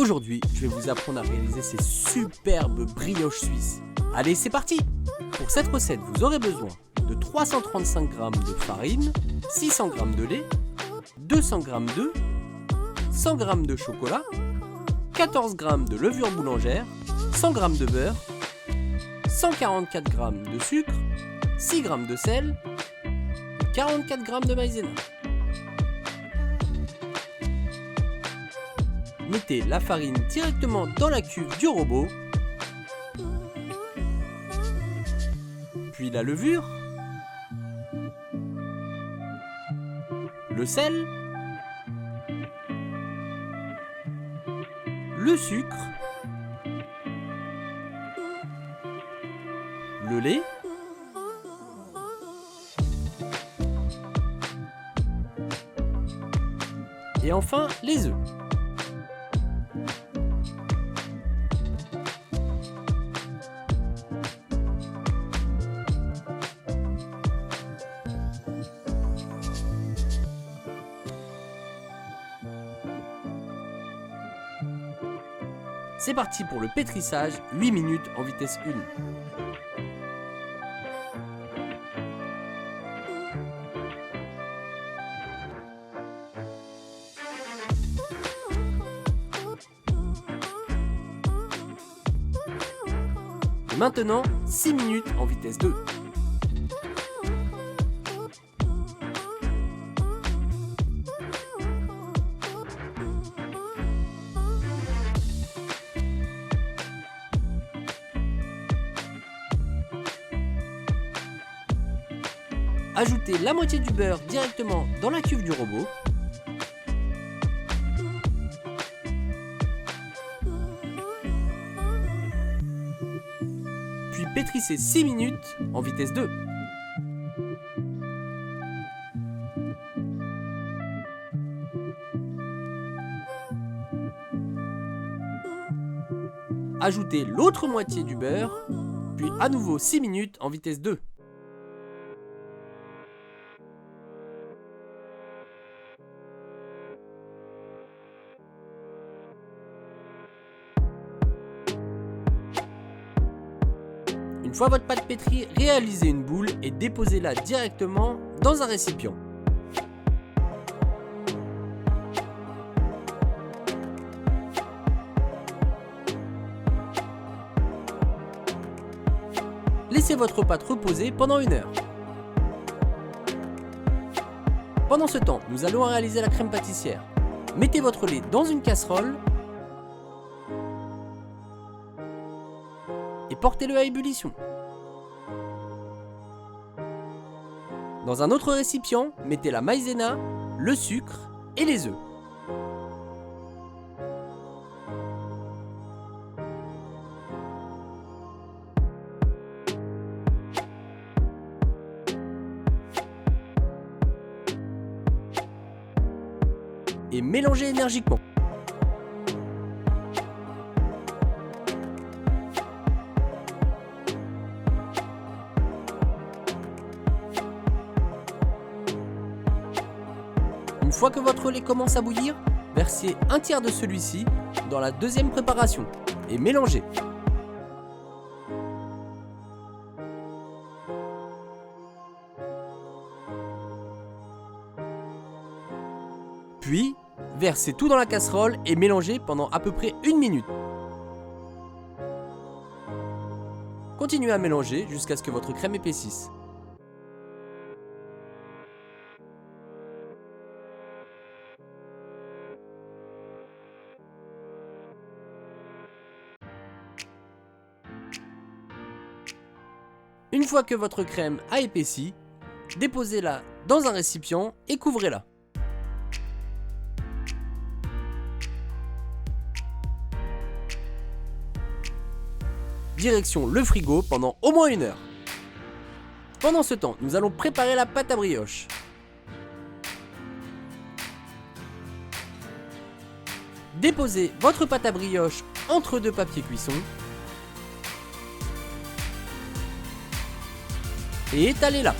Aujourd'hui, je vais vous apprendre à réaliser ces superbes brioches suisses. Allez, c'est parti! Pour cette recette, vous aurez besoin de 335 g de farine, 600 g de lait, 200 g d'œufs, 100 g de chocolat, 14 g de levure boulangère, 100 g de beurre, 144 g de sucre, 6 g de sel et 44 g de maïzena. Mettez la farine directement dans la cuve du robot, puis la levure, le sel, le sucre, le lait, et enfin les œufs. C'est parti pour le pétrissage, 8 minutes en vitesse 1. Et maintenant, 6 minutes en vitesse 2. Ajoutez la moitié du beurre directement dans la cuve du robot. Puis pétrissez 6 minutes en vitesse 2. Ajoutez l'autre moitié du beurre, puis à nouveau 6 minutes en vitesse 2. Une fois votre pâte pétrie, réalisez une boule et déposez-la directement dans un récipient. Laissez votre pâte reposer pendant 1 heure. Pendant ce temps, nous allons réaliser la crème pâtissière. Mettez votre lait dans une casserole et portez-le à ébullition. Dans un autre récipient, mettez la maïzena, le sucre et les œufs. Et mélangez énergiquement. Une fois que votre lait commence à bouillir, versez un tiers de celui-ci dans la deuxième préparation et mélangez. Puis, versez tout dans la casserole et mélangez pendant à peu près 1 minute. Continuez à mélanger jusqu'à ce que votre crème épaississe. Une fois que votre crème a épaissi, déposez-la dans un récipient et couvrez-la. Direction le frigo pendant au moins 1 heure. Pendant ce temps, nous allons préparer la pâte à brioche. Déposez votre pâte à brioche entre 2 papiers cuisson et étalez-la.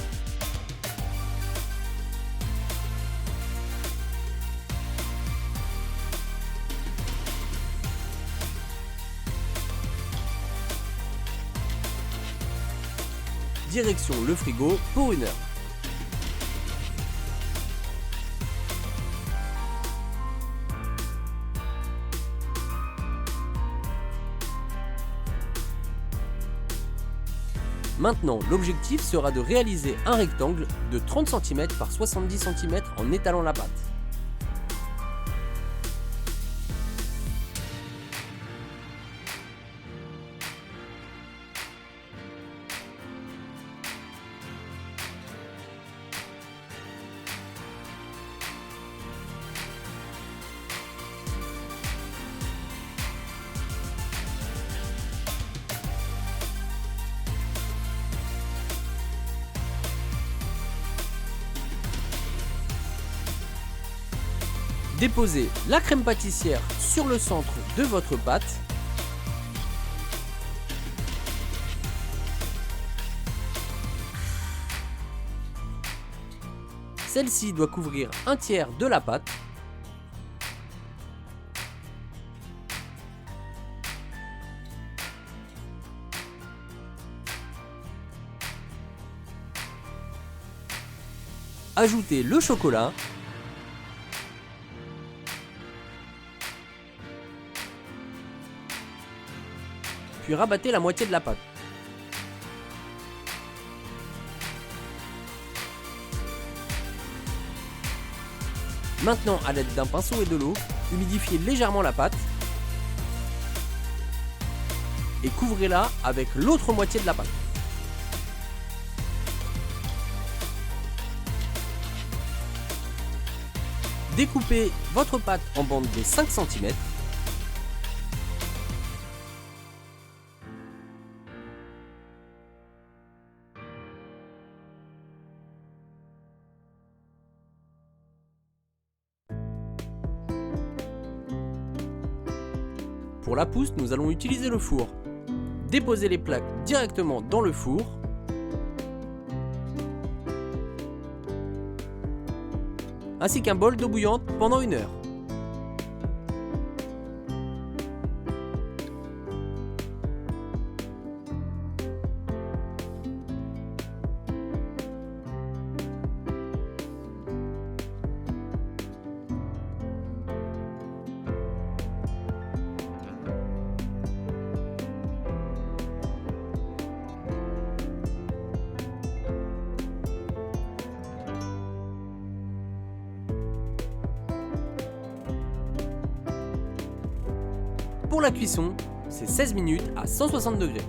direction le frigo pour 1 heure. Maintenant, l'objectif sera de réaliser un rectangle de 30 cm par 70 cm en étalant la pâte. Déposez la crème pâtissière sur le centre de votre pâte. Celle-ci doit couvrir un tiers de la pâte. Ajoutez le chocolat. Puis rabattez la moitié de la pâte. Maintenant, à l'aide d'un pinceau et de l'eau, humidifiez légèrement la pâte et couvrez-la avec l'autre moitié de la pâte. Découpez votre pâte en bandes de 5 cm. Pour la pousse, nous allons utiliser le four. Déposez les plaques directement dans le four. Ainsi qu'un bol d'eau bouillante pendant 1 heure. Pour la cuisson, c'est 16 minutes à 160 degrés.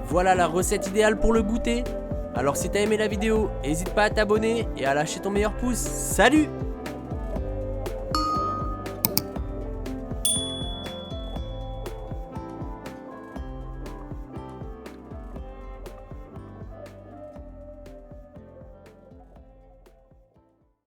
Voilà la recette idéale pour le goûter. Alors si t'as aimé la vidéo, n'hésite pas à t'abonner et à lâcher ton meilleur pouce. Salut!